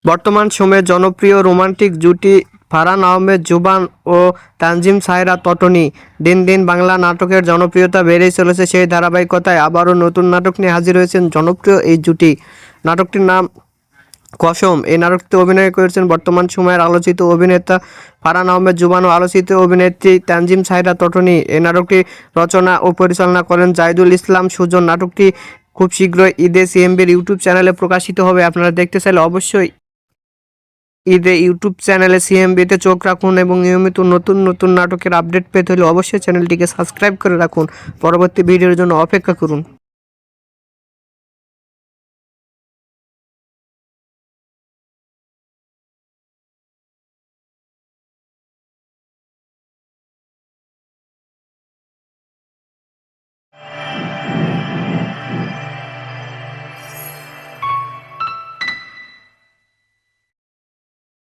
বর্তমান সময়ে জনপ্রিয় রোমান্টিক জুটি ফারহান আহমেদ জুবান ও তানজিম সায়রা তটনি। দিন দিন বাংলা নাটকের জনপ্রিয়তা বেড়েই চলেছে। সেই ধারাবাহিকতায় আবারও নতুন নাটক নিয়ে হাজির হয়েছেন জনপ্রিয় এই জুটি। নাটকটির নাম কসম। এই নাটকটিতে অভিনয় করেছেন বর্তমান সময়ের আলোচিত অভিনেতা ফারহান আহমেদ জুবান ও আলোচিত অভিনেত্রী তানজিম সায়রা তটনি। এই নাটকটি রচনা ও পরিচালনা করেন জাহিদুল ইসলাম সুজন। নাটকটি খুব শীঘ্রই ঈদে সিএমবির ইউটিউব চ্যানেলে প্রকাশিত হবে। আপনারা দেখতে চাইলে অবশ্যই ঈদে ইউটিউব চ্যানেলে সিএমবিতে চোখ রাখুন এবং নিয়মিত নতুন নতুন নাটকের আপডেট পেতে হলে অবশ্যই চ্যানেলটিকে সাবস্ক্রাইব করে রাখুন। পরবর্তী ভিডিওর জন্য অপেক্ষা করুন।